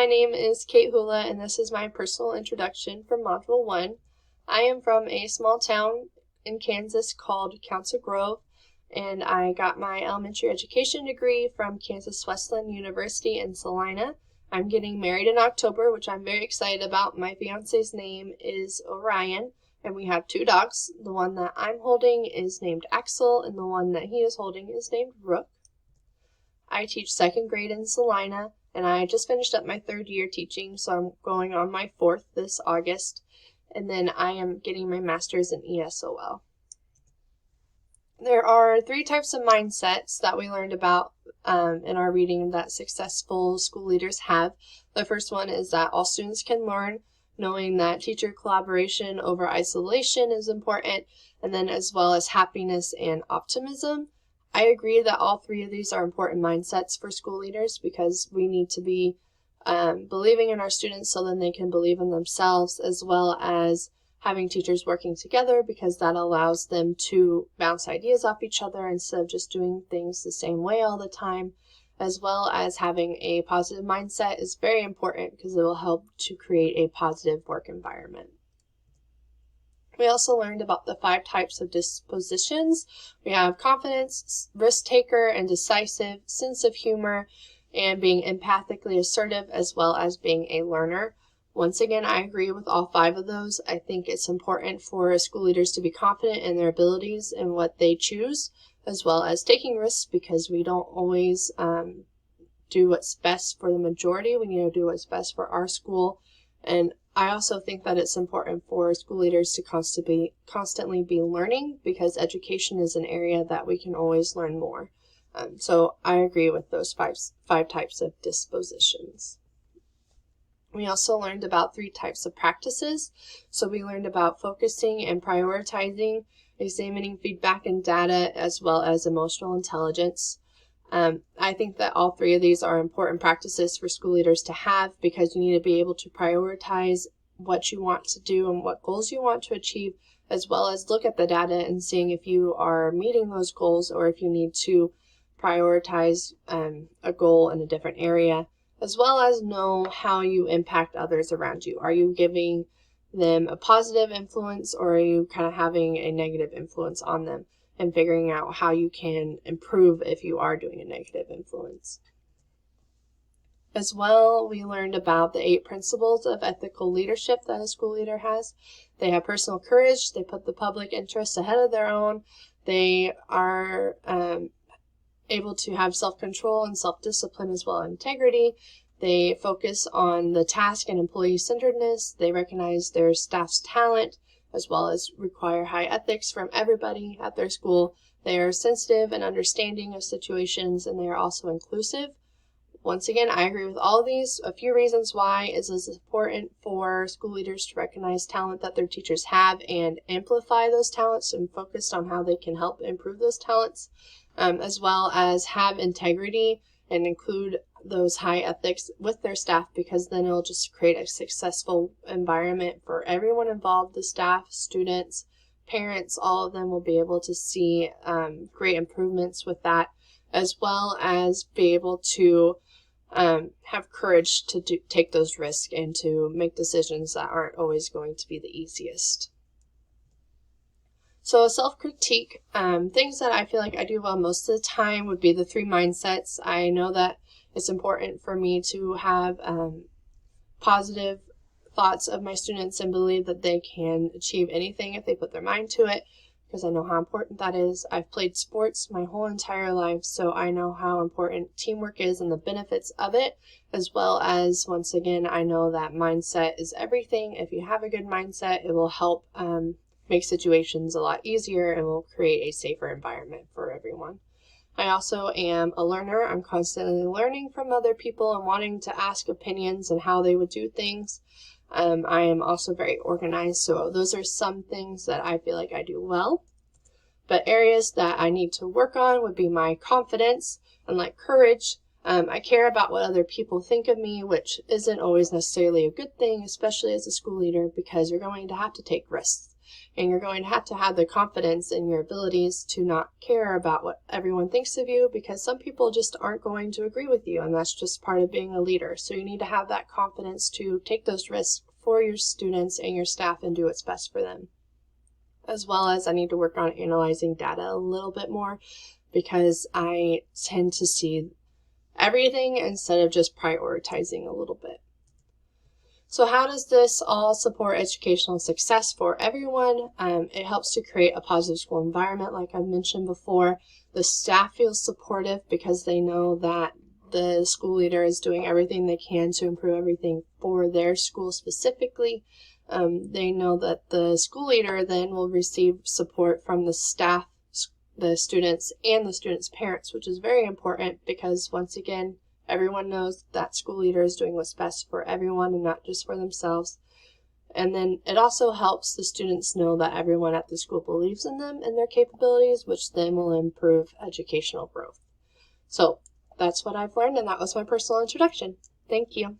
my name is Kate Hula, and this is my personal introduction for Module 1. I am from a small town in Kansas called Council Grove, and I got my elementary education degree from Kansas Wesleyan University in Salina. I'm getting married in October, which I'm very excited about. My fiance's name is Orion, and we have 2 dogs. The one that I'm holding is named Axel, and the one that he is holding is named Rook. I teach 2nd grade in Salina, and I just finished up my 3rd year teaching, so I'm going on my 4th this August, and then I am getting my master's in ESOL. There are 3 types of mindsets that we learned about in our reading that successful school leaders have. The first one is that all students can learn, knowing that teacher collaboration over isolation is important, and then as well as happiness and optimism. I agree that all 3 of these are important mindsets for school leaders because we need to be believing in our students so then they can believe in themselves, as well as having teachers working together because that allows them to bounce ideas off each other instead of just doing things the same way all the time, as well as having a positive mindset is very important because it will help to create a positive work environment. We also learned about the 5 types of dispositions. We have confidence, risk taker, and decisive, sense of humor, and being empathically assertive, as well as being a learner. Once again, I agree with all 5 of those. I think it's important for school leaders to be confident in their abilities and what they choose, as well as taking risks because we don't always do what's best for the majority. We need to do what's best for our school. And I also think that it's important for school leaders to constantly be learning because education is an area that we can always learn more. So I agree with those 5 types of dispositions. We also learned about 3 types of practices. So we learned about focusing and prioritizing, examining feedback and data, as well as emotional intelligence. I think that all 3 of these are important practices for school leaders to have because you need to be able to prioritize what you want to do and what goals you want to achieve, as well as look at the data and seeing if you are meeting those goals or if you need to prioritize a goal in a different area, as well as know how you impact others around you. Are you giving them a positive influence or are you kind of having a negative influence on them? And figuring out how you can improve if you are doing a negative influence. As well, we learned about the 8 principles of ethical leadership that a school leader has. They have personal courage, they put the public interest ahead of their own, they are able to have self-control and self-discipline as well as integrity. They focus on the task and employee-centeredness, they recognize their staff's talent, as well as require high ethics from everybody at their school. They are sensitive and understanding of situations, and they are also inclusive. Once again, I agree with all of these. A few reasons why it is important for school leaders to recognize talent that their teachers have and amplify those talents and focus on how they can help improve those talents, as well as have integrity and include those high ethics with their staff because then it'll just create a successful environment for everyone involved, the staff, students, parents, all of them will be able to see great improvements with that, as well as be able to have courage to take those risks and to make decisions that aren't always going to be the easiest. So self-critique, things that I feel like I do well most of the time would be the 3 mindsets. I know that it's important for me to have positive thoughts of my students and believe that they can achieve anything if they put their mind to it, because I know how important that is. I've played sports my whole entire life, so I know how important teamwork is and the benefits of it, as well as, once again, I know that mindset is everything. If you have a good mindset, it will help make situations a lot easier and will create a safer environment for everyone. I also am a learner. I'm constantly learning from other people and wanting to ask opinions and how they would do things. I am also very organized, so those are some things that I feel like I do well. But areas that I need to work on would be my confidence and like courage. I care about what other people think of me, which isn't always necessarily a good thing, especially as a school leader, because you're going to have to take risks. And you're going to have the confidence in your abilities to not care about what everyone thinks of you, because some people just aren't going to agree with you, and that's just part of being a leader. So you need to have that confidence to take those risks for your students and your staff and do what's best for them. As well as I need to work on analyzing data a little bit more, because I tend to see everything instead of just prioritizing a little bit. So how does this all support educational success for everyone? It helps to create a positive school environment, like I've mentioned before. The staff feels supportive because they know that the school leader is doing everything they can to improve everything for their school specifically. They know that the school leader then will receive support from the staff, the students, and the students' parents, which is very important because, once again, everyone knows that school leader is doing what's best for everyone and not just for themselves. And then it also helps the students know that everyone at the school believes in them and their capabilities, which then will improve educational growth. So that's what I've learned, and that was my personal introduction. Thank you.